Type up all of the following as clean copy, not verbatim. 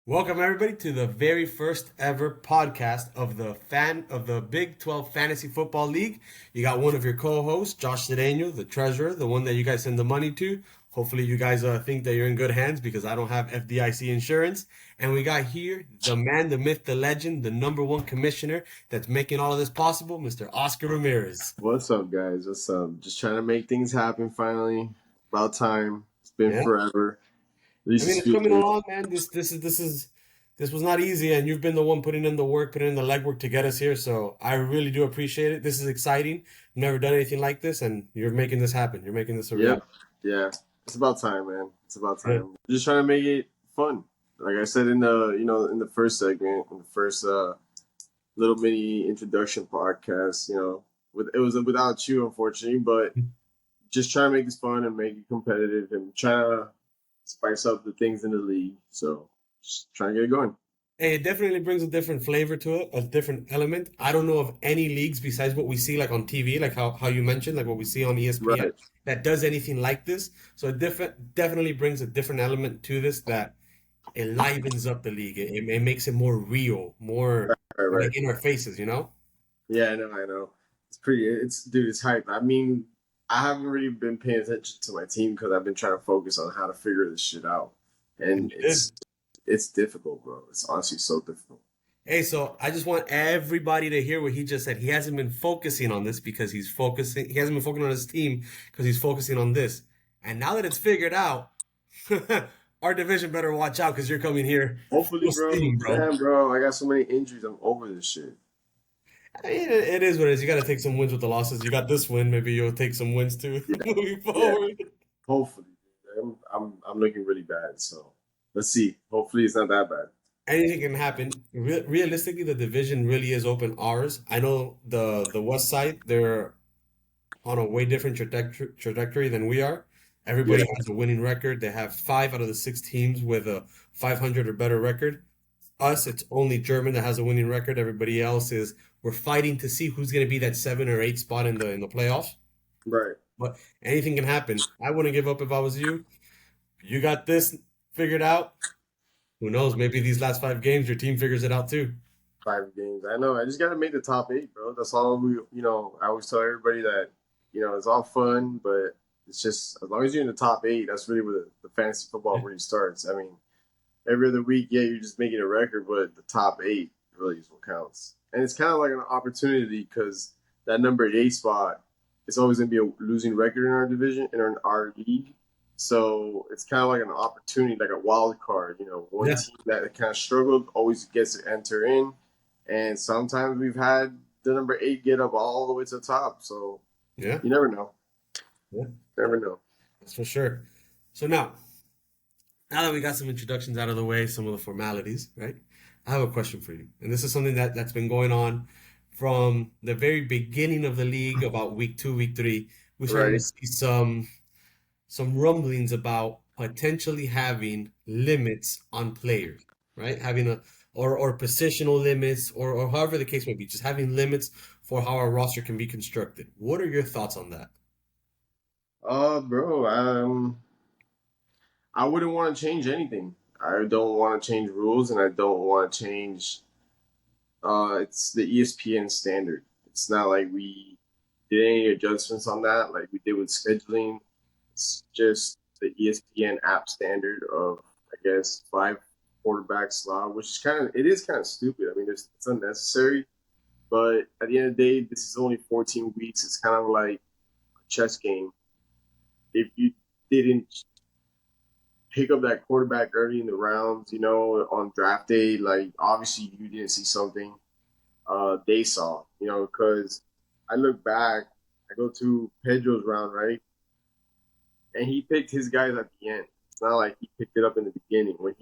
Welcome everybody to the very first ever podcast of the Big 12 Fantasy Football League. You got one of your co-hosts, Josh Cedeno, the treasurer, the one that you guys send the money to. Hopefully you guys think that you're in good hands because I don't have FDIC insurance. And we got here the man, the myth, the legend, the number one commissioner that's making all of this possible, Mr. Oscar Ramirez. What's up, guys? What's up? Just trying to make things happen finally. About time. It's been Yeah. forever. At I least mean, it's it's few coming years. along, man. This was not easy, and you've been the one putting in the work, putting in the legwork to get us here. So I really do appreciate it. This is exciting. Never done anything like this, and you're making this happen. You're making this a reality. Yep. Yeah. It's about time, man. It's about Yeah. time. Just trying to make it fun. Like I said in the first segment, in the first little mini introduction podcast, it was without you, unfortunately, but just trying to make this fun and make it competitive and trying to spice up the things in the league. So just trying to get it going. Hey, it definitely brings a different flavor to it, a different element. I don't know of any leagues besides what we see like on TV, like how you mentioned, like what we see on ESPN, Right. that does anything like this. So it definitely brings a different element to this that it livens up the league. It makes it more real, more Right. Right. like in our faces, you know? Yeah, I know, I know. Dude, it's hype. I mean, I haven't really been paying attention to my team because I've been trying to focus on how to figure this shit out. And And you did. it's difficult, bro. It's honestly so difficult. Hey, so I just want everybody to hear what he just said. He hasn't been focusing on this because he's focusing. He hasn't been focusing on his team because he's focusing on this. And now that it's figured out, our division better watch out because you're coming here Hopefully, full bro. steam, bro. Damn, bro. I got so many injuries. I'm over this shit. I mean, it is what it is. You got to take some wins with the losses. You got this win. Maybe you'll take some wins too Yeah, moving yeah. forward. Hopefully, dude. I'm looking really bad. So let's see. Hopefully, it's not that bad. Anything can happen. Realistically, the division really is open. Ours. I know the West side. They're on a way different trajectory than we are. Yeah, Everybody has a winning record. They have five out of the six teams with a 500 or better record. Us, it's only German that has a winning record. Everybody else is we're fighting to see who's going to be that 7 or 8 spot in the playoffs. right. But anything can happen. I wouldn't give up if I was you. You got this figured out. Who knows? Maybe these last 5 games, your team figures it out too. 5 games. I know. I just got to make the top eight, bro. That's all we. I always tell everybody that it's all fun, but it's just as long as you're in the top eight, that's really where the fantasy football really starts. I mean, every other week, yeah, you're just making a record, but the top eight really is what counts. And it's kind of like an opportunity because that number eight spot, it's always going to be a losing record in our division, in our league. So it's kind of like an opportunity, like a wild card. One Yeah, team that kind of struggled always gets to enter in. And sometimes we've had the number eight get up all the way to the top. So yeah, you never know. yeah. Never know. That's for sure. So now that we got some introductions out of the way, some of the formalities, right? I have a question for you. And this is something that's been going on from the very beginning of the league, about week 2, week 3. We started to Right. see some rumblings about potentially having limits on players, right? Having a or positional limits or however the case may be, just having limits for how our roster can be constructed. What are your thoughts on that? Bro, I wouldn't want to change anything. I don't want to change rules, and I don't want to change. It's the ESPN standard. It's not like we did any adjustments on that, like we did with scheduling. It's just the ESPN app standard of, I guess, five quarterback slot, which is kind of stupid. I mean, it's unnecessary. But at the end of the day, this is only 14 weeks. It's kind of like a chess game. If you didn't pick up that quarterback early in the rounds, on draft day, like obviously you didn't see something they saw, because I look back, I go to Pedro's round, right? And he picked his guys at the end. It's not like he picked it up in the beginning. When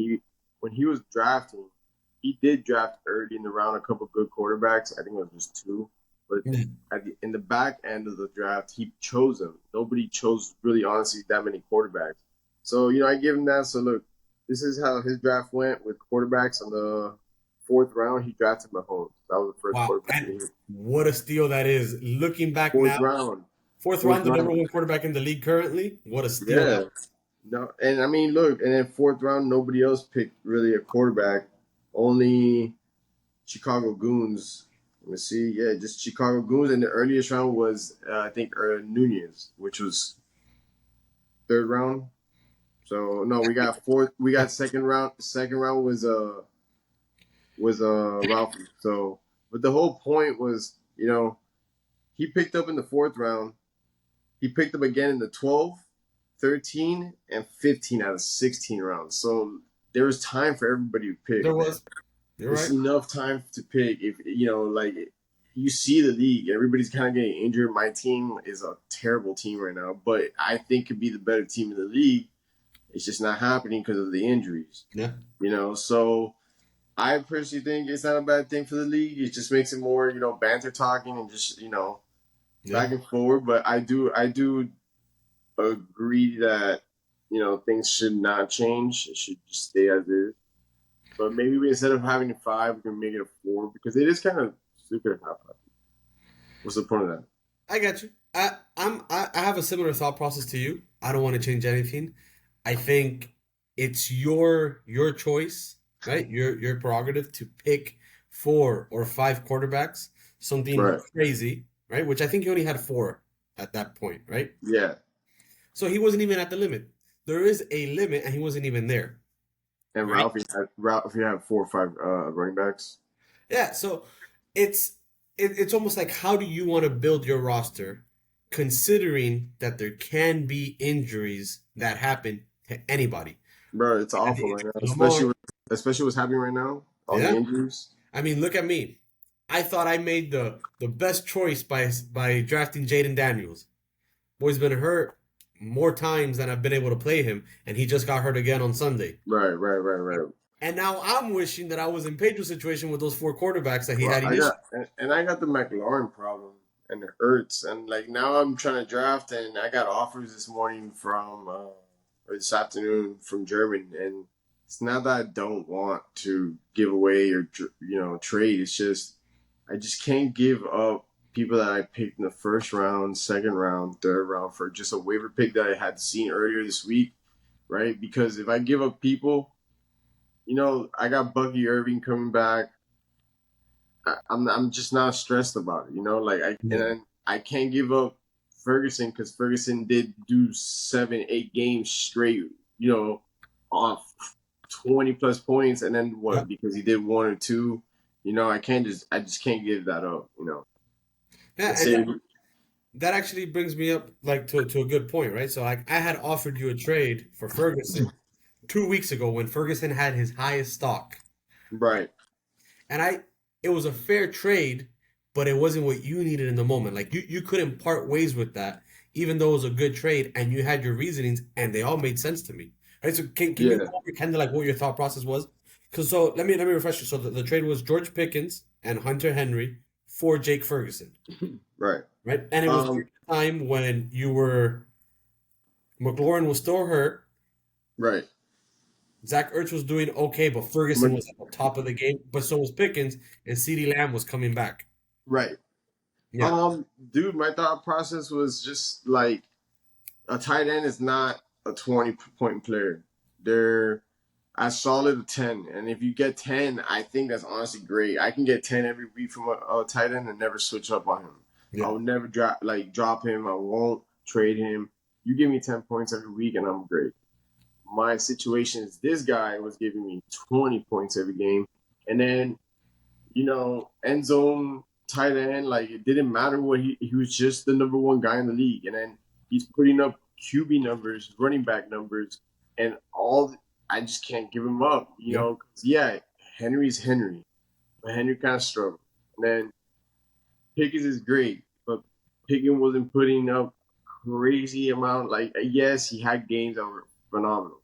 he was drafting, he did draft early in the round a couple good quarterbacks. I think it was just two. But in the back end of the draft, he chose them. Nobody chose really honestly that many quarterbacks. So I give him that. So look, this is how his draft went with quarterbacks on the fourth round. He drafted Mahomes. That was the first Wow, quarterback and he hit. what a steal that is. Looking back Fourth now, round. fourth Fourth round, the number round. one quarterback in the league currently. What a steal that Yeah. was. No, and I mean, look, and then fourth round, nobody else picked really a quarterback. Only Chicago Goons. Let me see. Yeah, just Chicago Goons. And the earliest round was, I think, Nunez, which was third round. So no, we got fourth. We got second round. Second round was Ralphie. So, but the whole point was, he picked up in the fourth round. He picked up again in the 12, 13, and 15 out of 16 rounds. So there was time for everybody to pick, There man. was. You're There's right. enough time to pick. If like you see the league, everybody's kind of getting injured. My team is a terrible team right now, but I think could be the better team in the league. It's just not happening because of the injuries. Yeah. So I personally think it's not a bad thing for the league. It just makes it more, banter talking and just, Yeah. back and forward. But I do agree that, things should not change. It should just stay as is. But maybe instead of having a five, we can make it a four because it is kind of stupid to have five. What's the point of that? I got you. I have a similar thought process to you. I don't want to change anything. I think it's your choice, right? Your prerogative to pick four or five quarterbacks, something Right. crazy, right? Which I think he only had four at that point, right? Yeah. So he wasn't even at the limit. There is a limit, and he wasn't even there, And right? Ralph, if you have four or five running backs, Yeah, so it's it's almost like how do you want to build your roster considering that there can be injuries that happen to anybody. bro, it's I awful think right now. it's Lamar. Especially what's happening right now. All the Yeah. injuries. I mean, look at me. I thought I made the best choice by drafting Jaden Daniels. Boy's been hurt more times than I've been able to play him, and he just got hurt again on Sunday. Right, right, right, right. And now I'm wishing that I was in Pedro's situation with those four quarterbacks that he Well, had initially. I got the McLaurin problem and the Ertz, and like now I'm trying to draft, and I got offers this morning from or this afternoon from German, and it's not that I don't want to give away or trade. It's just I just can't give up people that I picked in the first round, second round, third round for just a waiver pick that I had seen earlier this week, right? Because if I give up people, I got Bucky Irving coming back. I'm just not stressed about it, Like and Yeah. then I can't give up Ferguson because Ferguson did do 7, 8 games straight, off 20 plus points, and then Yeah. what? Because he did one or two, I just can't give that up, Yeah, and and say that actually brings me up like to a good point, right? So I had offered you a trade for Ferguson 2 weeks ago when Ferguson had his highest stock. right, And it was a fair trade, but it wasn't what you needed in the moment. Like you couldn't part ways with that, even though it was a good trade and you had your reasonings and they all made sense to me. Right? So can you yeah, go over kind of like what your thought process was? Because so let me refresh you. So the trade was George Pickens and Hunter Henry for Jake Ferguson, right, right? And it was during um, the time when you were McLaurin was still hurt. right, Zach Ertz was doing okay, but Ferguson was at the top of the game. But so was Pickens, and CeeDee Lamb was coming back. right. Yeah, Dude, my thought process was just like a tight end is not a 20-point player. They're as solid a 10. And if you get 10, I think that's honestly great. I can get 10 every week from a tight end and never switch up on him. I yeah, will never drop him. I won't trade him. You give me 10 points every week and I'm great. My situation is this guy was giving me 20 points every game. And then, end zone tight end, like it didn't matter what he was just the number one guy in the league. And then he's putting up QB numbers, running back numbers, and I just can't give him up, yeah, 'cause, yeah, Henry's Henry, but Henry kind of struggled. And then Pickens is great, but Pickens wasn't putting up crazy amount. Like, yes, he had games that were phenomenal,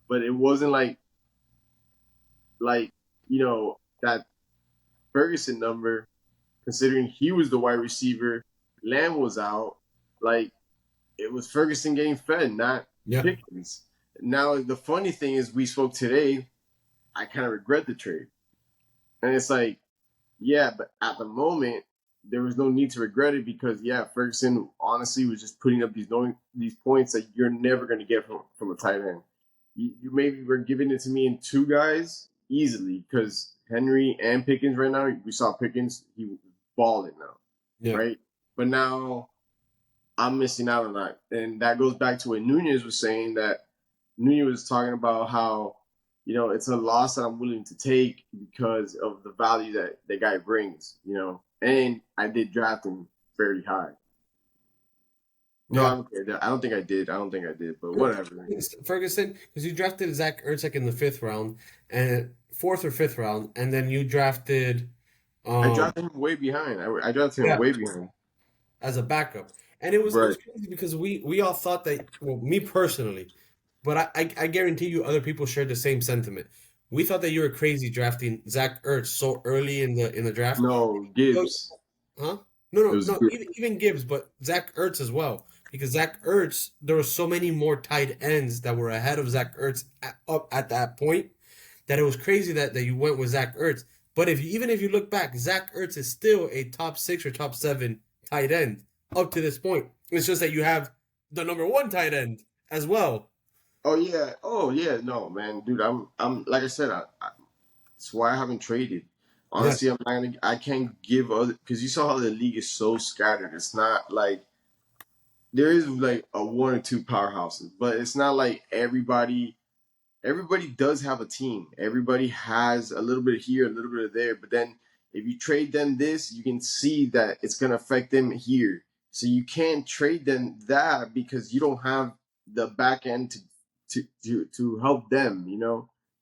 but it wasn't like that Ferguson number. Considering he was the wide receiver, Lamb was out. Like it was Ferguson getting fed, not yeah, Pickens. Now the funny thing is, we spoke today. I kind of regret the trade, and it's like, yeah, but at the moment, there was no need to regret it because yeah, Ferguson honestly was just putting up these points that you're never going to get from a tight end. You maybe were giving it to me in two guys easily because Henry and Pickens right now. We saw Pickens, he balling now, Yeah. right? But now I'm missing out on that, and that goes back to what Nunez was saying. That Nunez was talking about how it's a loss that I'm willing to take because of the value that the guy brings. And I did draft him fairly high. No, I Yeah. don't care. I don't think I did. I don't think I did, but whatever. Ferguson, because you drafted Zach Ertz in the fifth round, and fourth or fifth round, and then you drafted, I um, drafted him way behind. I drafted him yeah, way behind. as a backup, and it was Right. crazy because we all thought that, well, me personally, but I guarantee you other people shared the same sentiment. We thought that you were crazy drafting Zach Ertz so early in the draft. No, Go- Gibbs. Huh? No, It no, was no. Gibbs. Even Gibbs, but Zach Ertz as well. Because Zach Ertz, there were so many more tight ends that were ahead of Zach Ertz up at that point that it was crazy that you went with Zach Ertz. But even if you look back, Zach Ertz is still a top six or top seven tight end up to this point. It's just that you have the number one tight end as well. Oh yeah. Oh yeah. No, man, dude. I'm like I said. That's why I haven't traded. Yeah, Honestly, I'm not gonna. I can't give other because you saw how the league is so scattered. It's not like there is like a one or two powerhouses, but it's not like everybody does have a team. Everybody has a little bit here, a little bit of there. But then if you trade them this, you can see that it's gonna affect them here. So you can't trade them that because you don't have the back end to help them.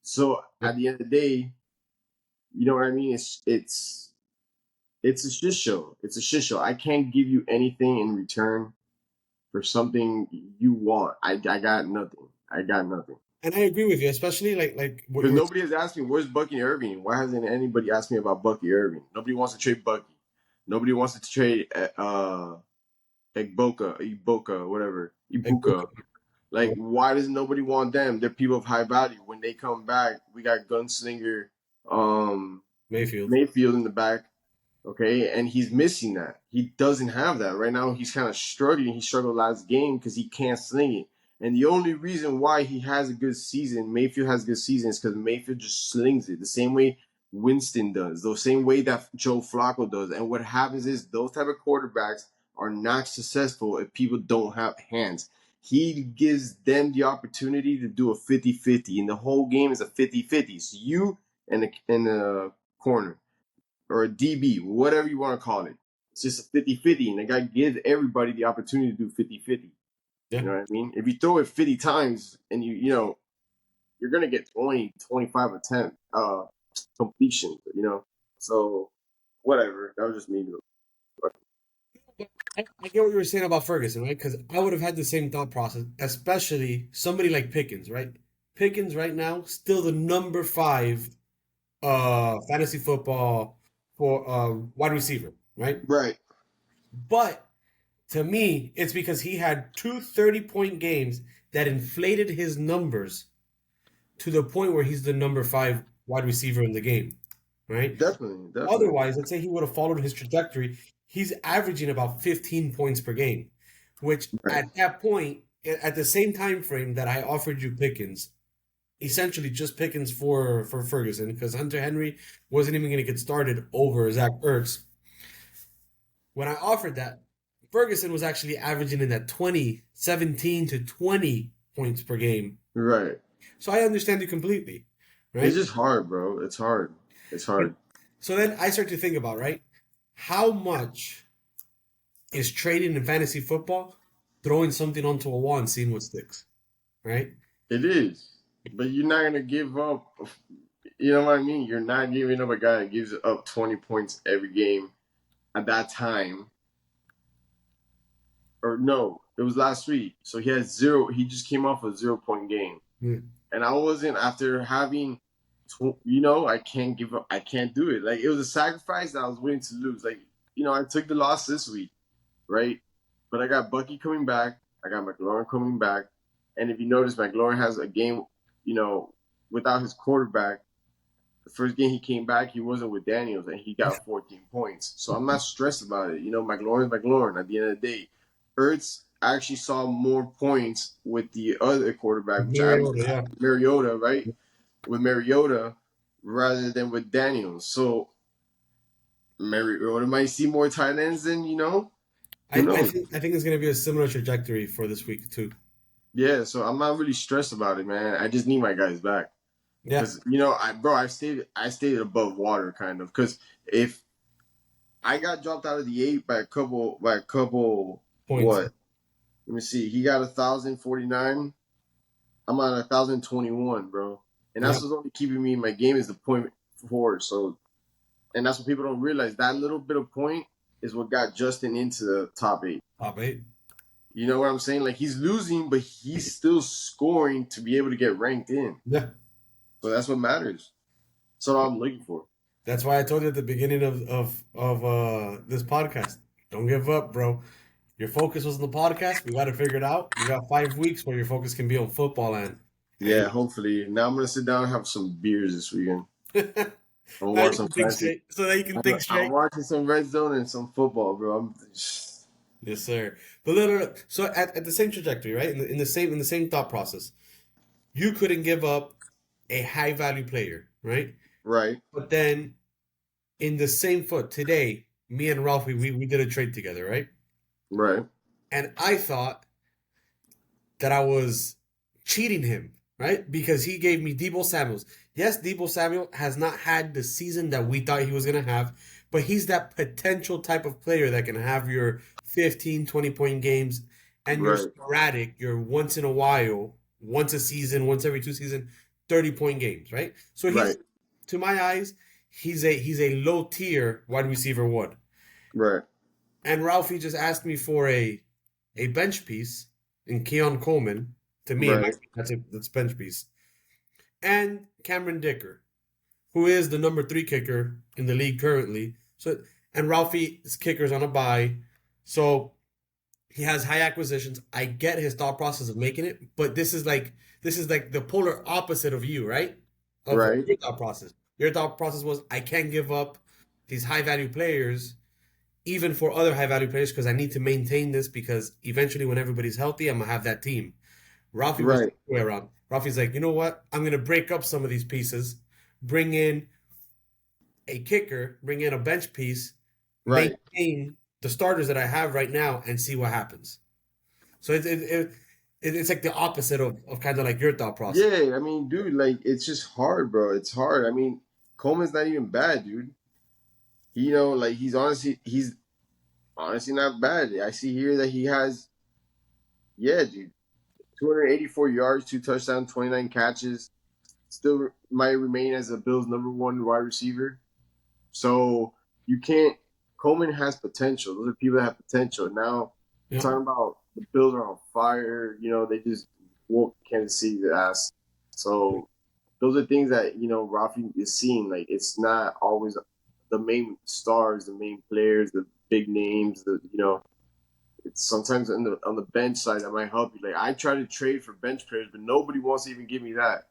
So yeah. at the end of the day, you know what I mean? It's a shit show. It's a shit show. I can't give you anything in return for something you want. I got nothing. I got nothing. And I agree with you, especially like what you Because were. nobody has asked me where's Bucky Irving. Why hasn't anybody asked me about Bucky Irving? Nobody wants to trade Bucky. Nobody wants to trade Iboka, whatever, Like, Ibuka. Like, why does nobody want them? They're people of high value. When they come back, we got Gunslinger, um, Mayfield. Mayfield in the back. Okay, and he's missing that. He doesn't have that right now. He's kind of struggling. He struggled last game because he can't sling it. And the only reason why he has a good season, Mayfield has a good season, is because Mayfield just slings it the same way Winston does, the same way that Joe Flacco does. And what happens is those type of quarterbacks are not successful if people don't have hands. He gives them the opportunity to do a 50-50, and the whole game is a 50-50. It's you and the corner or a DB, whatever you want to call it. It's just a 50-50, and the guy gives everybody the opportunity to do 50-50. Yeah. You know what I mean? If you throw it 50 times and you're going to get 20, 25 attempt completion, So whatever. That was just me. I get what you were saying about Ferguson, right? Because I would have had the same thought process, especially somebody like Pickens, right? Pickens right now still the number five fantasy football for wide receiver, right? Right. But to me, it's because he had two 30-point games that inflated his numbers to the point where he's the number five wide receiver in the game, right? Definitely. Definitely. Otherwise, let's say he would have followed his trajectory, he's averaging about 15 points per game, which Right. at that point, at the same time frame that I offered you Pickens, essentially just Pickens for Ferguson, because Hunter Henry wasn't even going to get started over Zach Ertz. When I offered that, Ferguson was actually averaging in that 17 to 20 points per game. Right. So I understand you completely, It's right? just hard, bro. It's hard. It's hard. So then I start to think about, right? How much is trading in fantasy football throwing something onto a wall and seeing what sticks, right? It is. But you're not going to give up. You know what I mean? You're not giving up a guy that gives up 20 points every game at that time. Or no, it was last week. So he had zero. He just came off a 0 point game, Yeah. and I wasn't after having. I can't give up. I can't do it. Like it was a sacrifice that I was willing to lose. Like I took the loss this week, right? But I got Bucky coming back. I got McLaurin coming back, and if you notice, McLaurin has a game, you know, without his quarterback. the first game he came back, he wasn't with Daniels, and he got 14 points. So I'm not stressed about it. You know, McLaurin's McLaurin at the end of the day. Ertz actually saw more points with the other quarterback, which I Mariota, yeah. Mariota, right? With Mariota rather than with Daniels. So Mariota might see more tight ends than, I, who I knows? think I think it's gonna be a similar trajectory for this week too. Yeah, so I'm not really stressed about it, man. I just need my guys back. Yeah, Because I stayed above water kind of. Because if I got dropped out of the eight by a couple points. what? Let me see. He got 1,049. I'm at 1,021, bro. And Yeah, that's what's only keeping me in my game is the point forward. So, and that's what people don't realize. That little bit of point is what got Justin into the top eight. top eight. You know what I'm saying? Like he's losing, but he's still scoring to be able to get ranked in. Yeah, So that's what matters. That's what I'm looking for. that's why I told you at the beginning of this podcast. Don't give up, bro. Your focus was on the podcast. We got to figure it out. You got 5 weeks where your focus can be on football and Yeah, hopefully. Now I'm gonna sit down and have some beers this weekend. I'm gonna now watch you some can think fancy. straight. So that you can I'm, think I'm straight. watching some red zone and some football, bro. Yes, sir. But literally, so at the same trajectory, right? In the same thought process, you couldn't give up a high value player, right? Right, But then in the same foot today, me and Ralphie, we did a trade together, right? right, And I thought that I was cheating him, right? Because he gave me Debo Samuels. Yes, Debo Samuel has not had the season that we thought he was going to have, but he's that potential type of player that can have your 15, 20 point games and your right, sporadic, your once in a while, once a season, once every 2 seasons, 30 point games, right? So right, he's, to my eyes, he's a low tier wide receiver one. right, And Ralphie just asked me for a bench piece in Keon Coleman. To me, right, that's bench piece. And Cameron Dicker, who is the number 3 kicker in the league currently. So and Ralphie's kicker's on a bye. So he has high acquisitions. I get his thought process of making it, but this is like the polar opposite of you, right? Of right, your thought process. Your thought process was I can't give up these high value players even for other high value players because I need to maintain this because eventually when everybody's healthy, I'm gonna have that team. Ralphie was the right, other way around. Ralphie's like, you know what? I'm gonna break up some of these pieces, bring in a kicker, bring in a bench piece, right. maintain the starters that I have right now, and see what happens. So it's like the opposite of kind of like your thought process. Yeah, I mean, dude, like it's just hard, bro. It's hard. I mean, Coleman's not even bad, dude. Like he's honestly not bad. I see here that he has, yeah, dude, 284 yards, 2 touchdowns, 29 catches. Still might remain as the Bills' number one wide receiver. So you can't. Coleman has potential. Those are people that have potential. Now you're Yeah, talking about the Bills are on fire. They just whooped Kansas City's ass. So those are things that Rafi is seeing. Like it's not always the main stars, the main players, the big names. It's sometimes on the bench side that might help you. Like I try to trade for bench players, but nobody wants to even give me that.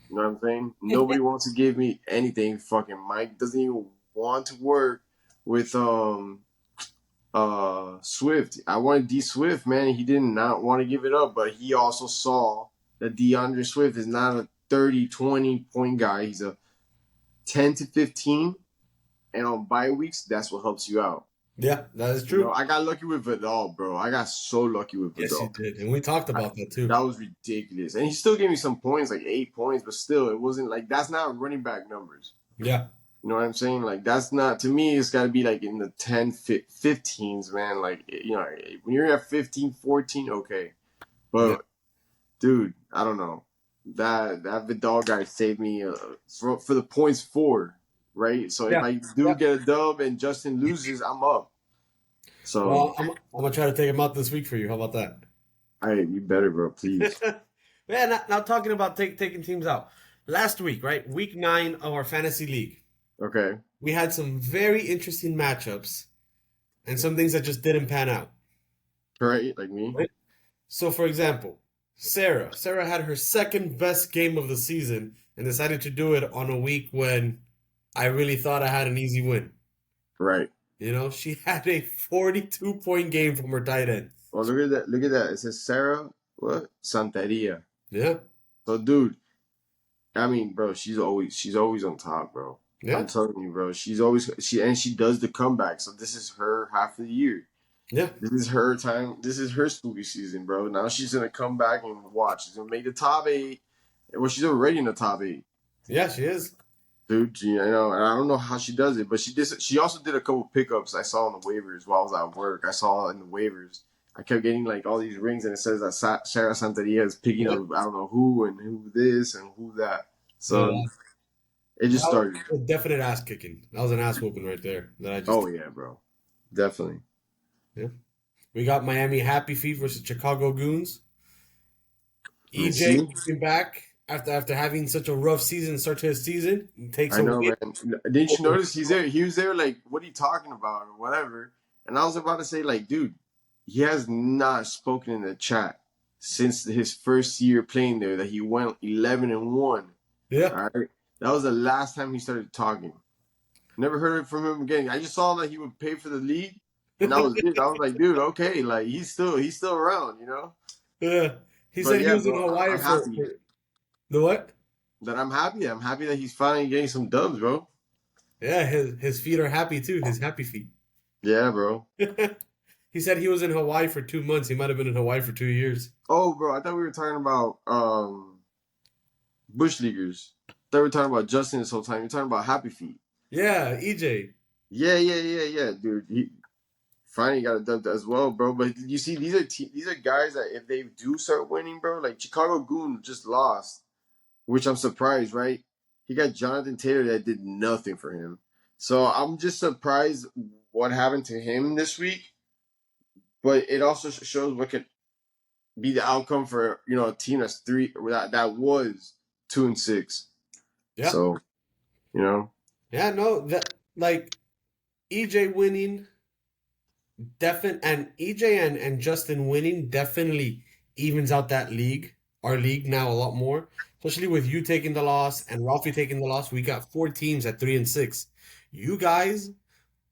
You know what I'm saying? Nobody wants to give me anything. Fucking Mike doesn't even want to work with Swift. I wanted D Swift, man. He did not want to give it up, but he also saw that DeAndre Swift is not a 30, 20 point guy. He's a 10 to 15, and on bye weeks, that's what helps you out. yeah, that is true. I got lucky with Vidal, bro. I got so lucky with Yes, you Vidal. did, and we talked about that too. That was ridiculous. And he still gave me some points, like 8 points, but still, it wasn't like that's not running back numbers. Yeah, You know what I'm saying? Like, that's not, to me, it's got to be like in the 10, 15s, man. Like, when you're at 15, 14, okay. yeah, But, dude, I don't know. That Vidal guy saved me for the points for, right? So if yeah, I do yeah. get a dub and Justin loses, I'm up. So, Well, I'm gonna try to take him out this week for you. How about that? you better, bro, please. Yeah, now talking about taking teams out. Last week, right? Week 9 of our fantasy league. Okay. We had some very interesting matchups and some things that just didn't pan out. Right? Like me? Right? So, for example, Sarah had her second best game of the season and decided to do it on a week when I really thought I had an easy win. Right. She had a 42-point game from her tight end. Well, look at that. Look at that. It says Sarah what Santeria. Yeah, So, dude, I mean, bro, she's always on top, bro. yeah, I'm telling you, bro. She does the comeback. So this is her half of the year. yeah, This is her time. This is her spooky season, bro. Now she's gonna come back and watch. She's gonna make the top eight. Well, she's already in the top eight, yeah, she is. dude. I know, and I don't know how she does it, but she did. She also did a couple pickups. I saw on the waivers while I was at work. I saw in the waivers. I kept getting like all these rings, and it says that Sarah Santeria is picking Yeah. up. I don't know who and who this and who that. So No, it that just was started. a definite ass kicking. That was an ass whooping right there that I just. Oh yeah, bro. Definitely. Yeah. We got Miami Happy Feet versus Chicago Goons. Let me EJ see. came back after having such a rough season, start to his season. He takes I a know, win. man. Didn't you notice he's there? He was there, like, what are you talking about, or whatever. And I was about to say, like, dude, he has not spoken in the chat since his first year playing there. That he went 11-1. Yeah. All right, that was the last time he started talking. Never heard it from him again. I just saw that he would pay for the league, and that was it. I was like, dude, okay, like he's still around. Yeah. He But said he yeah, was in bro, Hawaii I'm for, happy for the what? that I'm happy. I'm happy that he's finally getting some dubs, bro. Yeah, his feet are happy too. His happy feet. Yeah, bro. He said he was in Hawaii for 2 months. He might have been in Hawaii for 2 years. Oh, bro, I thought we were talking about bush leaguers. I thought we were talking about Justin this whole time. You're talking about Happy Feet. Yeah, EJ. Yeah, dude. He finally got a dub as well, bro. But you see, these are guys that if they do start winning, bro, like Chicago Goon just lost, which I'm surprised, right? He got Jonathan Taylor that did nothing for him. So I'm just surprised what happened to him this week. But it also shows what could be the outcome for a team that was 2-6. Yeah. So you know, Yeah, no, that like EJ winning and EJ and Justin winning definitely evens out that league, our league now a lot more. Especially with you taking the loss and Ralphie taking the loss. We got 4 teams at 3-6. You guys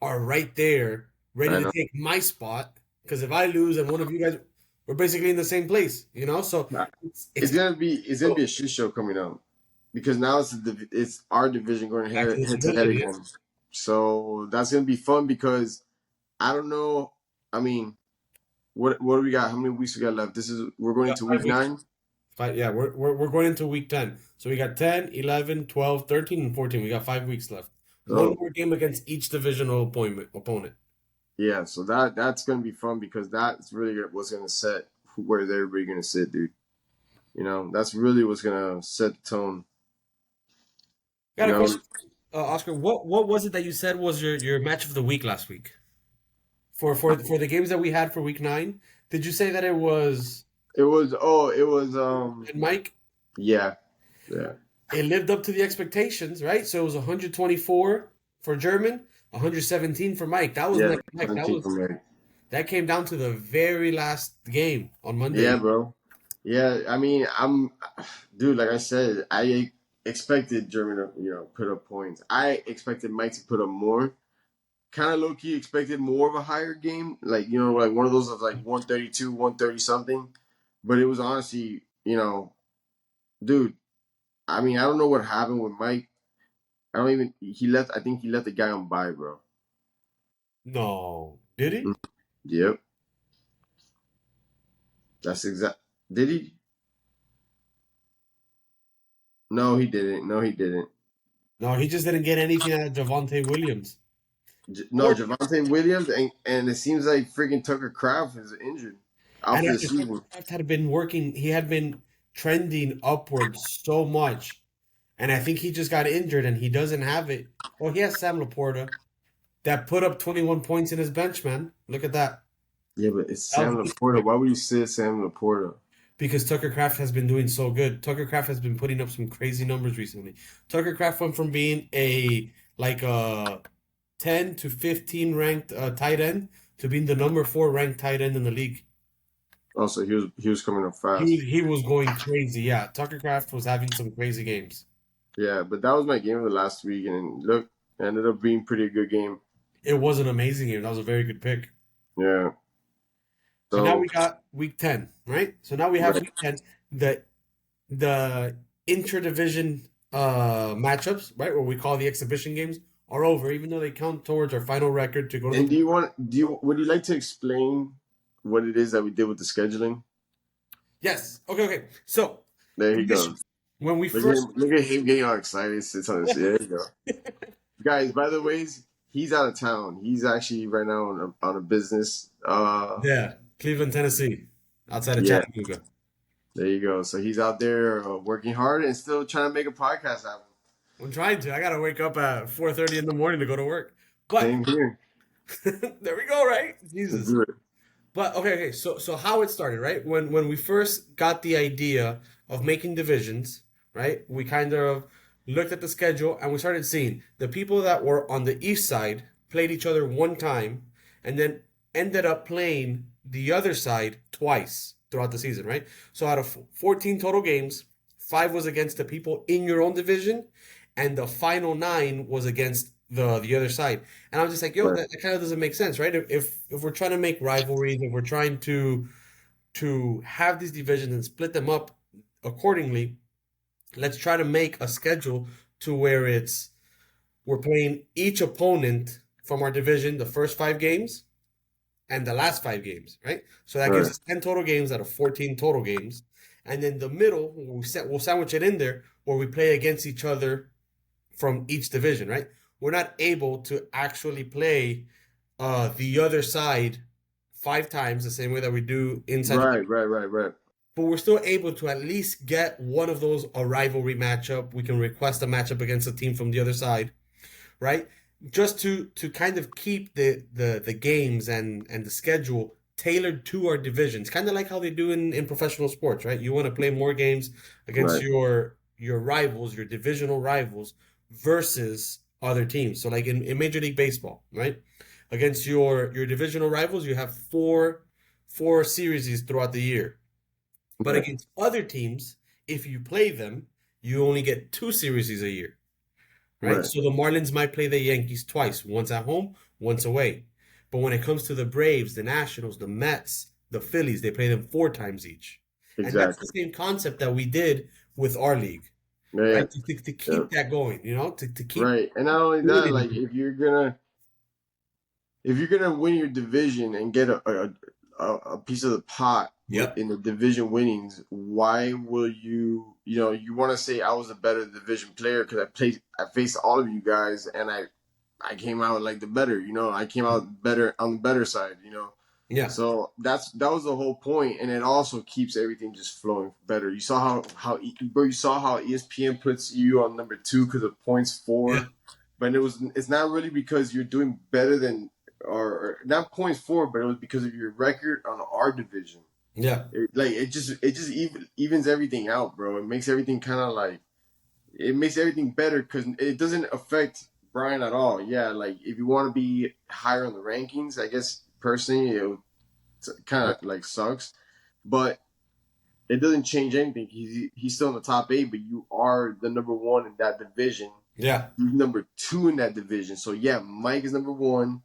are right there, ready I to know take my spot. Because if I lose and one of you guys, we're basically in the same place. So it's it's gonna be a shit show coming up because now it's our division going back to head this head to head division, yeah. again. So that's gonna be fun because I don't know. I mean, what do we got? How many weeks we got left? We're going We got into five week weeks. 9. Yeah, we're going into week 10. So we got 10, 11, 12, 13, and 14. We got 5 weeks left. One So more game against each divisional opponent. yeah, so that's gonna be fun because that's really what's gonna set where everybody gonna sit, dude. That's really what's gonna set the tone. You Got a know, question, Oscar. What was it that you said was your match of the week last week? For the games that we had for week 9, did you say that it was it was Mike? yeah, yeah. It lived up to the expectations, right? So it was 124 for German, 117 for Mike. That was Yeah, neck and neck. 17 from there. That came down to the very last game on Yeah, Monday. bro. Yeah, I mean, dude. Like I said, I expected German to, put up points. I expected Mike to put up more. Kind of low key expected more of a higher game, like one of those of like 132, 130 something. But it was honestly, dude. I mean, I don't know what happened with Mike. I don't even. He left. I think he left the guy on bye, bro. No, did he? Mm, Yep, that's exact. Did he? No, he didn't. No, he didn't. No, he just didn't get anything out of Javante Williams. No, Or Javante Williams, and it seems like freaking Tucker Kraft is injured out and for the after Tucker season. Kraft had been working, he had been trending upwards so much, and I think he just got injured and he doesn't have it. Well, he has Sam Laporta that put up 21 points in his bench, man. Look at that. Yeah, but it's That Sam was Laporta. Why would you say Sam Laporta? because Tucker Kraft has been doing so good. Tucker Kraft has been putting up some crazy numbers recently. Tucker Kraft went from being a 10 to 15 ranked tight end to being the number 4 ranked tight end in the league. Also, he was coming up fast. He was going crazy. Yeah, Tucker Craft was having some crazy games. Yeah, but that was my game of the last week, and look, it ended up being pretty good game. It was an amazing game. That was a very good pick. Yeah. So now So we got week 10, right? So now we have right. week 10. The interdivision matchups, right, what we call the exhibition games, are over, even though they count towards our final record to go to the And playoffs. would you like to explain what it is that we did with the scheduling? Yes. Okay, okay. So There he initially, goes. when we Look at first him, look at him getting all excited. Sits on his. There you go, guys. By the way, he's out of town. He's actually right now on a business. Yeah, Cleveland, Tennessee, outside of Yeah, Chattanooga. there you go. So he's out there working hard and still trying to make a podcast happen. I'm trying to. I gotta wake up at 4:30 in the morning to go to work. But Same here. there we go, right? Let's Jesus. do it. But okay, okay. So how it started, right? When we first got the idea of making divisions, right? We kind of looked at the schedule and we started seeing the people that were on the east side played each other one time and then ended up playing the other side twice throughout the season, right? So out of 14 total games, 5 was against the people in your own division and the final 9 was against the other side. And I was just like, yo, Right, that kind of doesn't make sense, right? If we're trying to make rivalries, if we're trying to have these divisions and split them up accordingly, let's try to make a schedule to where it's we're playing each opponent from our division the first 5 games and the last 5 games, right? So that gives right, us 10 total games out of 14 total games. And then the middle, we'll sandwich it in there where we play against each other from each division, right? We're not able to actually play the other side 5 times the same way that we do inside the right, division. right, right, right. But we're still able to at least get one of those a rivalry matchup. We can request a matchup against a team from the other side, right? Just to kind of keep the games and the schedule tailored to our divisions, kind of like how they do in professional sports, right? You want to play more games against Right. your rivals, your divisional rivals, versus other teams. So like in Major League Baseball, right? Against your divisional rivals, you have four series throughout the year. But Right. against other teams, if you play them, you only get 2 series a year, right? Right. So the Marlins might play the Yankees twice, once at home, once away. But when it comes to the Braves, the Nationals, the Mets, the Phillies, they play them 4 times each. And that's the Exactly. same concept that we did with our league, Yeah. Yeah. right? To Yeah. keep that going, to keep Right. And not only that, like fluidity. if you're gonna win your division and get a piece of the pot Yep. in the division winnings, why will you want to say I was a better division player because I faced all of you guys and I came out like the better, I came out better on the better side. Yeah. So that was the whole point, and it also keeps everything just flowing better. You saw bro, you saw how ESPN puts you on number 2 because of points Yeah. for, but it's not really because you're doing better than or not points for, but it was because of your record on our division. Yeah. It just evens everything out, bro. It makes everything kind of like it makes everything better because it doesn't affect Brian at all. Yeah, like if you want to be higher on the rankings, I guess personally it would kind of like sucks, but it doesn't change anything. He's still in the top 8, but you are the number 1 in that division. Yeah. He's number 2 in that division. So yeah, Mike is number 1.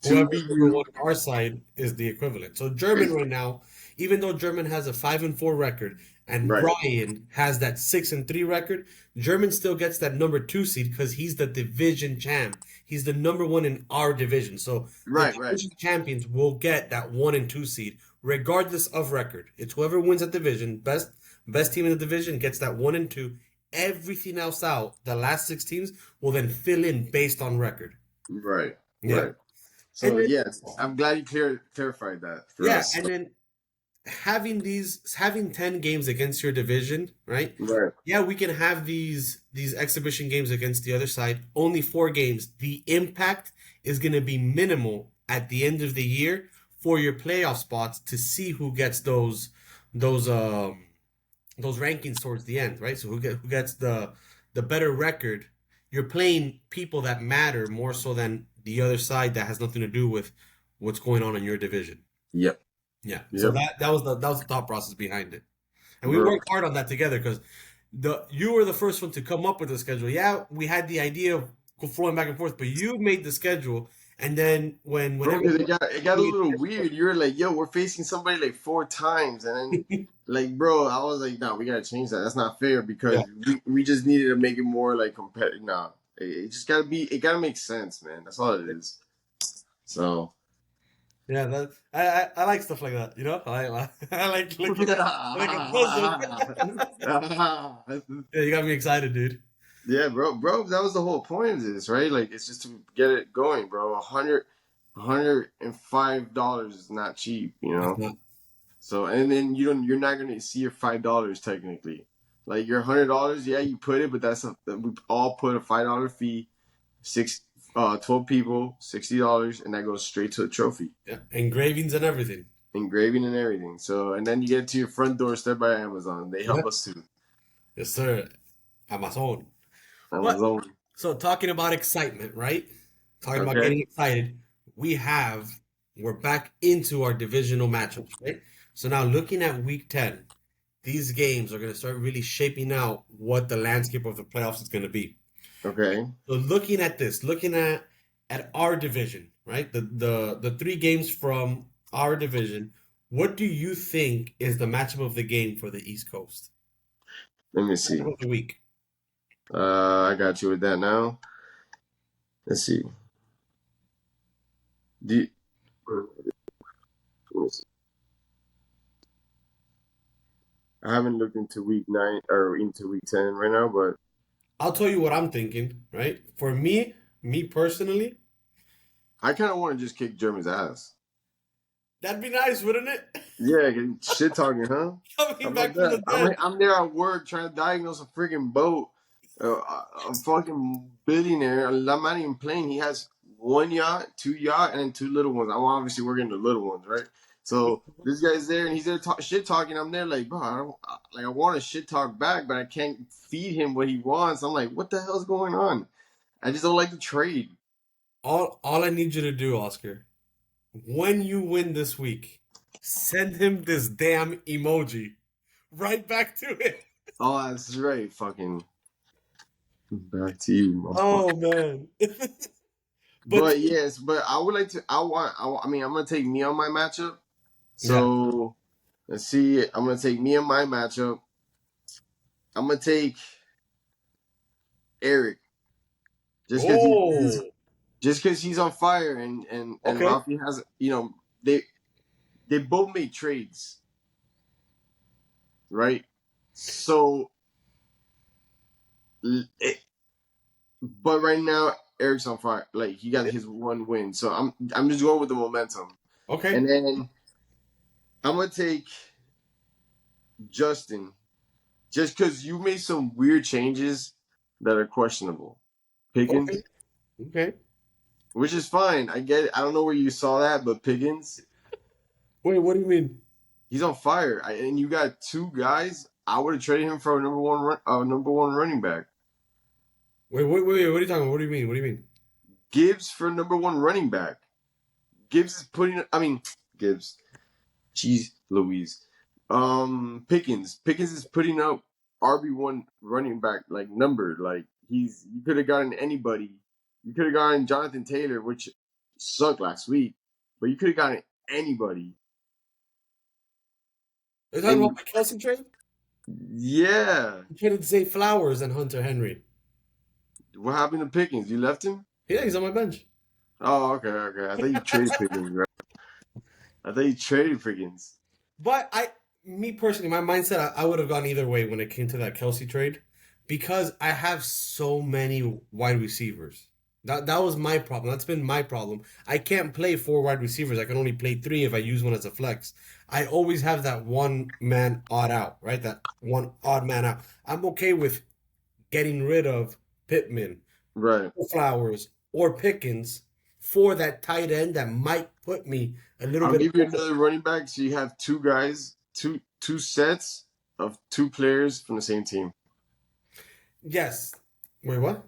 2 would be Whoever's number you. one on our side is the equivalent. So German right now, even though German has a 5-4 record and Right, Brian has that 6-3 record, German still gets that number 2 seed because he's the division champ. He's the number 1 in our division. So the right, right, division champions will get that 1 and 2 seed regardless of record. It's whoever wins that division, best team in the division gets that 1 and 2. Everything else out, the last 6 teams will then fill in based on record. right, Yeah. right. And So then yes, I'm glad you clarified that for yeah, us. and then having 10 games against your division, right? Right, Yeah, we can have these exhibition games against the other side. Only 4 games. The impact is going to be minimal at the end of the year for your playoff spots to see who gets those those rankings towards the end, right? So who gets the better record. You're playing people that matter more so than the other side that has nothing to do with what's going on in your division. yep, Yeah. So Yep, that was the thought process behind it. And we bro. worked hard on that together because the you were the first one to come up with the schedule. Yeah, we had the idea of flowing back and forth, but you made the schedule. And then when Bro, because everyone it got a little weird. You were like, "Yo, we're facing somebody like 4 times," and then like, bro, I was like, "No, we gotta change that. That's not fair yeah, because we just needed to make it more like competitive. Nah, it just gotta be. It gotta make sense, man. That's all it is." So. yeah, that I like stuff like that. You know, I like looking at like a puzzle. Yeah, you got me excited, dude. Yeah, bro, that was the whole point of this, right? Like, it's just to get it going, bro. $105 is not cheap, you It's know. not So, and then you're not gonna see your $5 technically. Like your $100, yeah, you put it, but we all put a $5 fee, 12 people, $60, and that goes straight to a trophy, yeah. Engravings and everything. engraving and everything. So, and then you get it to your front doorstep by Amazon. They Yeah. help us too. Yes, sir. Amazon. But Amazon. so talking about excitement, right? Talking about Okay. getting excited, we have we're back into our divisional matchups, right? So now looking at week 10, these games are going to start really shaping out what the landscape of the playoffs is going to be. Okay. So looking at this, looking at our division, right? The three games from our division, what do you think is the matchup of the game for the East Coast? Let me see. Matchup of the week. I got you with that now. Let's see. Do you, let me see. I haven't looked into week 9 or into week 10 right now, but I'll tell you what I'm thinking, right? For me personally, I kind of want to just kick German's ass. that'd be nice, wouldn't it? Yeah, shit talking, huh? How Coming about back from that? the dead. I'm there at work trying to diagnose a freaking boat. A fucking billionaire. I'm not even playing. He has one yacht, two yacht, and then two little ones. I'm obviously working the little ones, right? So this guy's there and he's there shit talking. I'm there like, bro, I want to shit talk back, but I can't feed him what he wants. I'm like, what the hell's going on? I just don't like to trade. All I need you to do, Oscar, when you win this week, send him this damn emoji. Right back to it. Oh, that's right. Fucking back to you, Oh motherfucker. man. But But yes, but I would like to. I mean, I'm gonna take me on my matchup. yeah. So let's see. I'm gonna take me on my matchup. I'm gonna take Eric just because Oh. he's on fire and Okay. Rafi has they both made trades, right? So, it, but right now Eric's on fire. Like he got his one win, so I'm just going with the momentum, Okay. and then I'm gonna take Justin just because you made some weird changes that are questionable. Okay. Pickens, Okay. which is fine. I get it. I don't know where you saw that, but Pickens, Wait, what do you mean? he's on fire. And you got two guys. I would have traded him for a number one running back. Wait, what are you talking about? What do you mean? What do you mean? Gibbs for number one running back. Gibbs is putting. I mean, Gibbs. Jeez, Louise. Pickens is putting up RB1 running back like number. Like you could have gotten anybody. You could have gotten Jonathan Taylor, which sucked last week, but you could have gotten anybody. Are you talking about And my Kelsey trade? yeah, You traded Zay Flowers and Hunter Henry. what happened to Pickens? You left him? Yeah, he's on my bench. Oh, okay. I thought you traded Pickens, right? I thought you traded Pickens. But me personally, my mindset, I would have gone either way when it came to that Kelsey trade because I have so many wide receivers. That was my problem. That's been my problem. I can't play four wide receivers. I can only play three if I use one as a flex. I always have that one man odd out, right? That one odd man out. I'm okay with getting rid of Pittman Right. or Flowers or Pickens for that tight end that might put me a little I'll bit. give you another running back. So you have two guys, two sets of two players from the same team. Yes. Wait, what?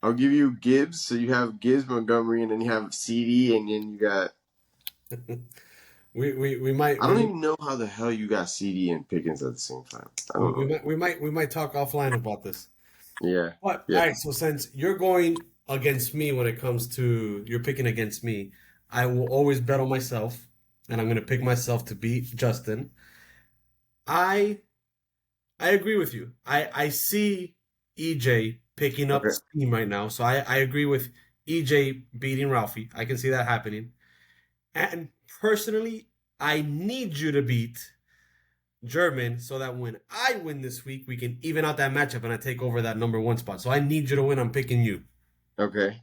I'll give you Gibbs. So you have Gibbs, Montgomery, and then you have CD, and then you got We might I don't even know how the hell you got CD and Pickens at the same time. I don't know. we might talk offline about this. Yeah, But yeah. all right, so since you're going against me when it comes to you're picking against me, I will always bet on myself, and I'm gonna pick myself to beat Justin. I I agree with you. I see EJ picking up Okay, steam right now, so I agree with EJ beating Ralphie. I can see that happening. And personally, I need you to beat German so that when I win this week, we can even out that matchup and I take over that number one spot. So I need you to win. I'm picking you. okay.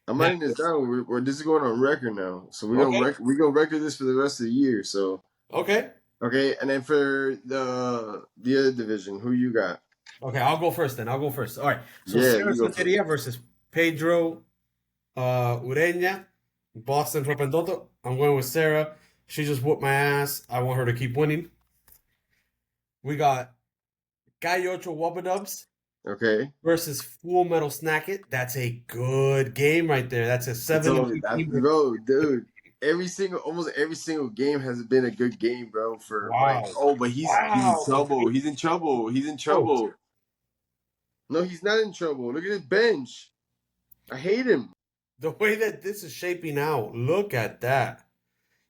I'm Now, writing this down. This is going on record now, so okay, we're gonna record this for the rest of the year. So okay, okay, and then for the other division, who you got? okay. I'll go first then. I'll go first. All right. So Yeah, Sarah you go first. Santeria versus Pedro Ureña, Boston for Pendoto. I'm going with Sarah. She just whooped my ass. I want her to keep winning. We got Guy Ocho Wubba Okay. versus Full Metal Snack It. That's a good game right there. That's a I seven and told you two that, team. bro, dude. Almost every single game has been a good game, bro. For Mike. Wow. Oh, but he's in Wow. trouble. He's in trouble. He's in Oh, trouble. No, he's not in trouble. Look at his bench. I hate him. the way that this is shaping out, look at that.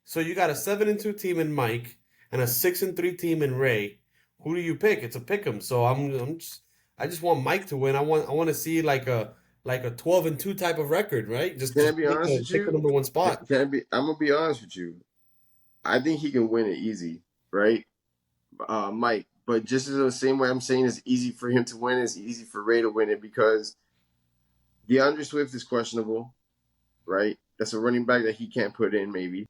So you got a 7 and 2 team in Mike and a 6 and 3 team in Ray. Who do you pick? It's a pick 'em. So I just want Mike to win. I want to see like a 12 and 2 type of record, right? Can I Just be honest with take the you? number one spot. I'm gonna be honest with you. I think he can win it easy, right? Mike. But just as the same way I'm saying it's easy for him to win, it's easy for Ray to win it because DeAndre Swift is questionable, right? That's a running back that he can't put in, maybe.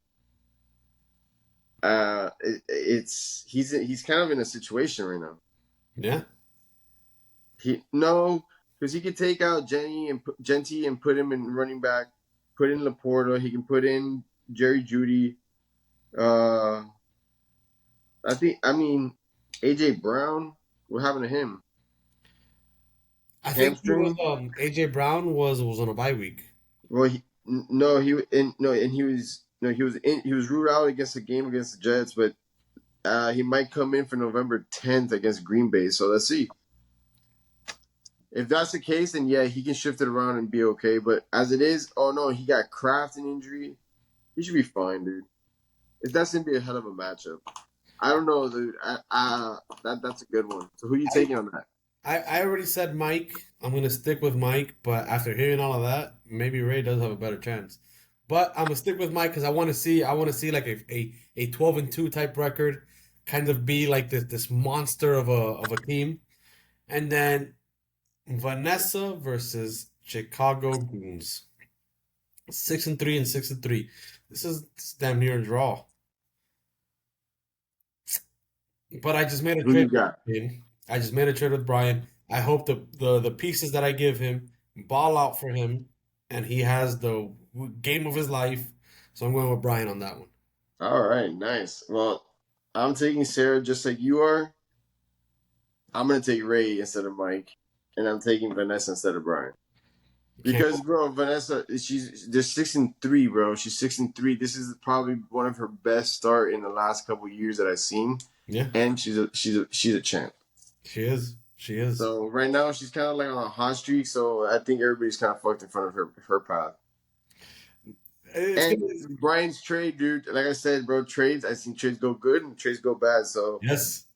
He's kind of in a situation right now. Yeah. He no, because he could take out Genty and put him in running back, put in Laporta. He can put in Jerry Judy. Uh, I mean, AJ Brown. What happened to him? I think he was Hamstring. AJ Brown was on a bye week. Well, no, and he was no, he was ruled out against the game against the Jets, but he might come in for November 10th against Green Bay. So let's see. If that's the case, then yeah, he can shift it around and be okay. But as it is, oh no, he got Kraft an injury. He should be fine, dude. That's gonna be a hell of a matchup. I don't know, dude. That's a good one. So who are you taking on that? I already said Mike. I'm gonna stick with Mike, but after hearing all of that, maybe Ray does have a better chance. But I'm gonna stick with Mike because I want to see like a 12 and 2 type record, kind of be like this monster of a team, and then Vanessa versus Chicago Goons, 6 and 3 and 6 and 3. This is damn near a draw. But I just made a Who you trade with got? Brian. I just made a trade with Brian. I hope the pieces that I give him ball out for him, and he has the game of his life. So I'm going with Brian on that one. All right, nice. Well, I'm taking Sarah just like you are. I'm gonna take Ray instead of Mike, and I'm taking Vanessa instead of Brian. Can't Because go. bro, Vanessa, they're 6 and 3, bro. She's 6 and 3. This is probably one of her best start in the last couple years that I've seen, Yeah, and she's a champ. she is. She is. So right now she's kind of like on a hot streak. So I think everybody's kind of fucked in front of her path. It's And gonna. Brian's trade, dude. Like I said, bro, trades. I seen trades go good and trades go bad. So, Yes.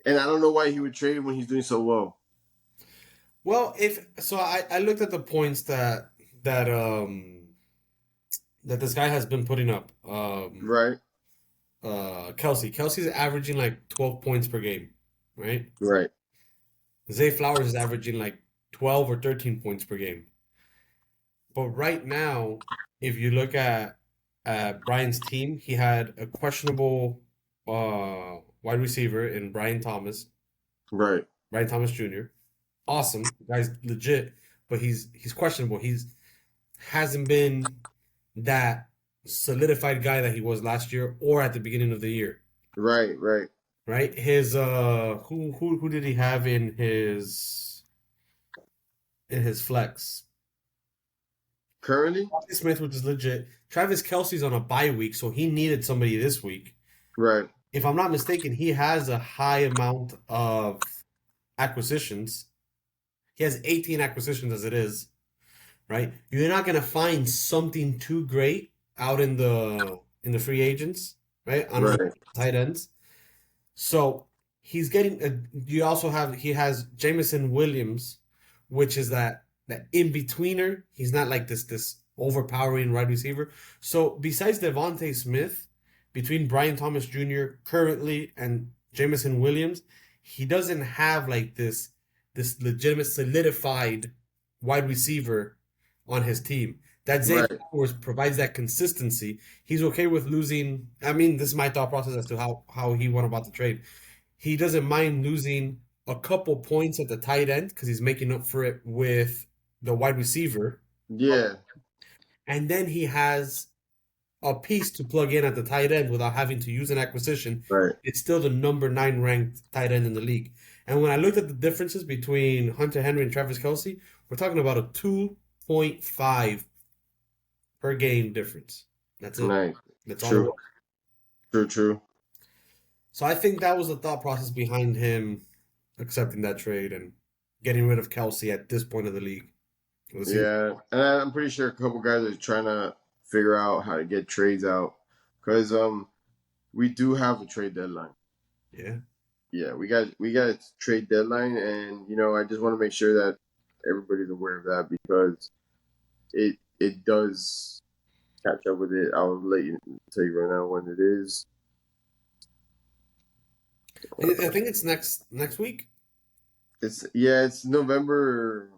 and I don't know why he would trade when he's doing so well. Well, if so, I looked at the points that that this guy has been putting up. Right, Kelsey's averaging like 12 points per game, right? right, Zay Flowers is averaging like 12 or 13 points per game. But right now, if you look at Brian's team, he had a questionable wide receiver in right, Brian Thomas Jr. Awesome, the guy's legit, but he's questionable. He's hasn't been that solidified guy that he was last year or at the beginning of the year, right. right? His who did he have in his flex? Currently, Smith, which is legit. Travis Kelsey's on a bye week, so he needed somebody this week. Right. If I'm not mistaken, he has a high amount of acquisitions. He has 18 acquisitions as it is, right? You're not gonna find something too great out in the free agents, right? On the Right. tight ends. So he's getting. You also have he has Jamison Williams, which is that in betweener. He's not like this overpowering wide receiver. So besides Devontae Smith, between Brian Thomas Jr. currently and Jamison Williams, he doesn't have like this legitimate solidified wide receiver on his team. That Zay Right. Flowers provides that consistency. He's okay with losing. I mean, this is my thought process as to how he went about the trade. He doesn't mind losing a couple points at the tight end because he's making up for it with the wide receiver. Yeah. And then he has a piece to plug in at the tight end without having to use an acquisition. Right. It's still the number 9 ranked tight end in the league. And when I looked at the differences between Hunter Henry and Travis Kelsey, we're talking about a 2.5 per game difference. That's it. Nice. That's all it True. was. True. True. So I think that was the thought process behind him accepting that trade and getting rid of Kelsey at this point of the league. We'll see. Yeah, and I'm pretty sure a couple guys are trying to figure out how to get trades out because we do have a trade deadline. Yeah. Yeah, we got a trade deadline, and I just want to make sure that everybody's aware of that because it does catch up with it. I'll tell you right now when it is. I think it's next week. It's November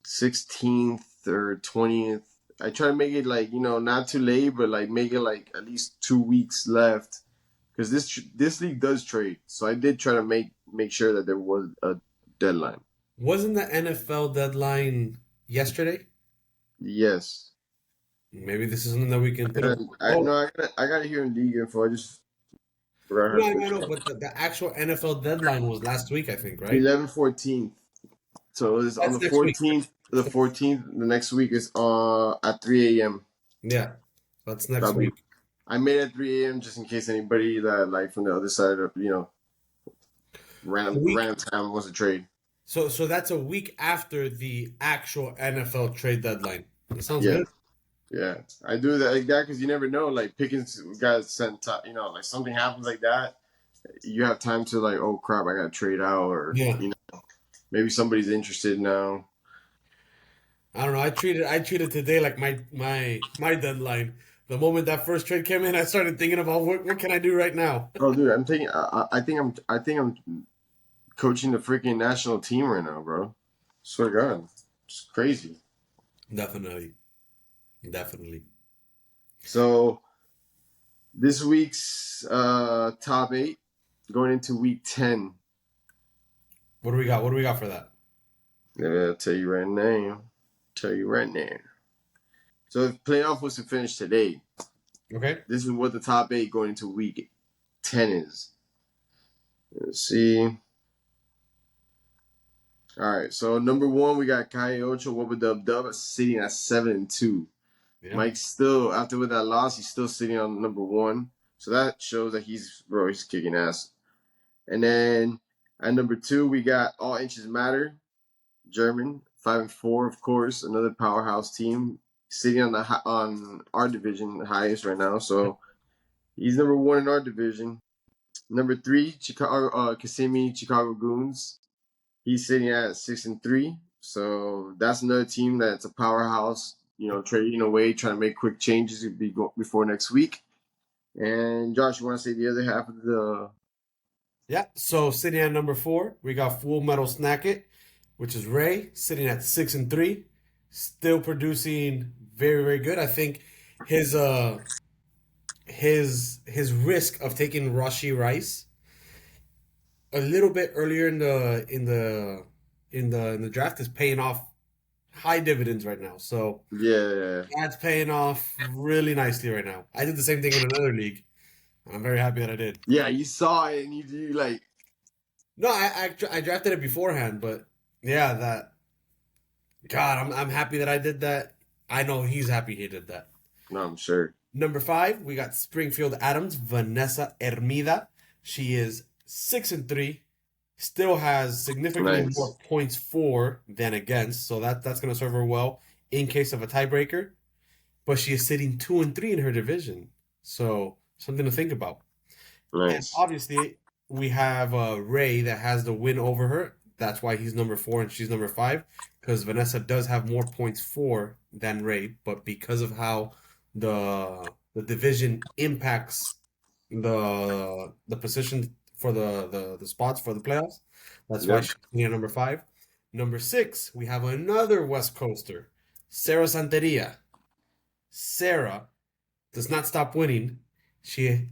16th or 20th. I try to make it like not too late, but like make it like at least 2 weeks left because this league does trade. So I did try to make sure that there was a deadline. Wasn't the NFL deadline yesterday? Yes. Maybe this is something that we can put up. And Oh, I got it here in league info. I just forgot how no, to I fix know, but the actual NFL deadline was last week, I think, it. right? 11/14. So it's on That's the next week. 14th. The 14th. The next week is at 3 a.m. Yeah, that's next Probably. week. I made it at 3 a.m. just in case anybody that like from the other side of A week. random time wants to trade. So that's a week after the actual NFL trade deadline. That sounds Yeah, good. yeah. I do that like that because you never know. Like Pickens got sent. Like something happens like that. You have time to like, oh crap, I got to trade out, or Yeah. maybe somebody's interested now. I don't know. I treated today like my deadline. The moment that first trade came in, I started thinking about what can I do right now. Oh, dude, I'm thinking. I think I'm coaching the freaking national team right now, bro. Swear to God, it's crazy. Definitely, definitely. So this week's top 8 going into week 10. What do we got? What do we got for that? I'll tell you right now. Tell you right now. So if playoff was to finish today, Okay. this is what the top 8 going into week 10 is. Let's see. All right, so number 1 we got Kai Ocho Wubba Dub Dub sitting at 7-2. Yeah. Mike's still after with that loss, he's still sitting on number 1. So that shows that he's kicking ass. And then at number 2 we got All Inches Matter, German 5-4, of course, another powerhouse team sitting on our division, the highest right now. So he's number 1 in our division. Number 3, Kissimmee Chicago Goons. He's sitting at 6-3. So that's another team that's a powerhouse. Trading away, trying to make quick changes before next week. And Josh, you want to say the other half of the? Yeah. So sitting at number 4, we got Full Metal Snack It, which is Ray, sitting at 6-3, still producing very, very good. I think his his risk of taking Rashi Rice a little bit earlier in the draft is paying off high dividends right now. So Yeah. that's paying off really nicely right now. I did the same thing in another league. And I'm very happy that I did. Yeah, you saw it and you like. No, I drafted it beforehand, but yeah, that God, I'm happy that I did that. I know he's happy he did that. No, I'm sure. Number 5, we got Springfield Adams, Vanessa Hermida. She is 6-3, still has significantly Nice. more points for than against, so that's going to serve her well in case of a tiebreaker. But she is sitting 2-3 in her division, so something to think about. And Nice. obviously, we have Ray that has the win over her. That's why he's number 4 and she's number 5, because Vanessa does have more points for than Ray, but because of how the division impacts the position for the spots for the playoffs, that's why Yep. she's at number 5. Number 6, we have another West Coaster, Sarah Santeria. Sarah does not stop winning. She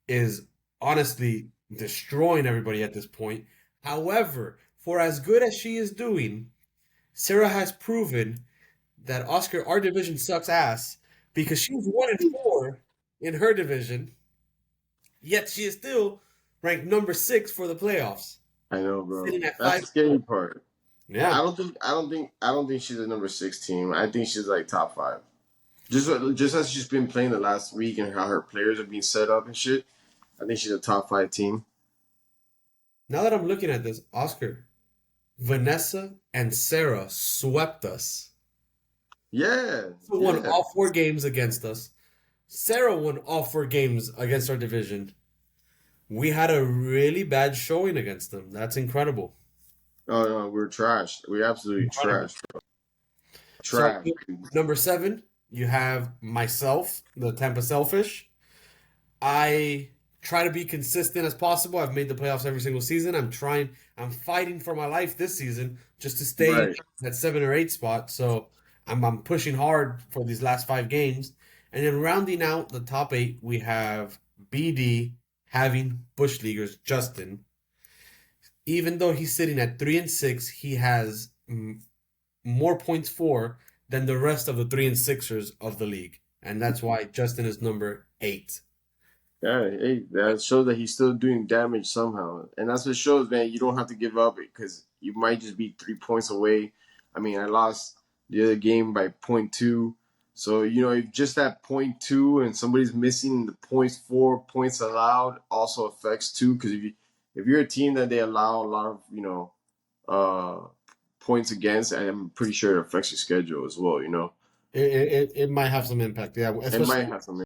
is honestly destroying everybody at this point. However, for as good as she is doing, Sarah has proven that Oscar, our division sucks ass because she's 1-4 in her division, yet she is still ranked number 6 for the playoffs, I know, bro. sitting at That's five. the scary part. Yeah. I don't think she's a number 6 team. I think she's like top five. Just as she's been playing the last week and how her players are being set up and shit. I think she's a top five team. Now that I'm looking at this, Oscar, Vanessa and Sarah swept us. Yeah, Who won yeah. all 4 games against us. Sarah won all 4 games against our division. We had a really bad showing against them. That's incredible. Oh no, we're trash. We absolutely Incredible. trash. So, Trash. Dude. number 7, you have myself, the Tampa Selfish. I try to be consistent as possible. I've made the playoffs every single season. I'm fighting for my life this season just to stay in Right. that 7 or 8 spot. So I'm pushing hard for these last 5 games. And then rounding out the top 8, we have BD having Bush Leaguers Justin. Even though he's sitting at 3-6, he has more points for than the rest of the 3-6ers of the league. And that's why Justin is number 8. Yeah, hey, that shows that he's still doing damage somehow, and that's what shows, man. You don't have to give up it because you might just be 3 points away. I mean, I lost the other game by point two, so if just that point two and somebody's missing the points for points allowed also affects too. Because if you're a team that they allow a lot of uh points against, I'm pretty sure it affects your schedule as well. It might have some impact, yeah. It Especially might have some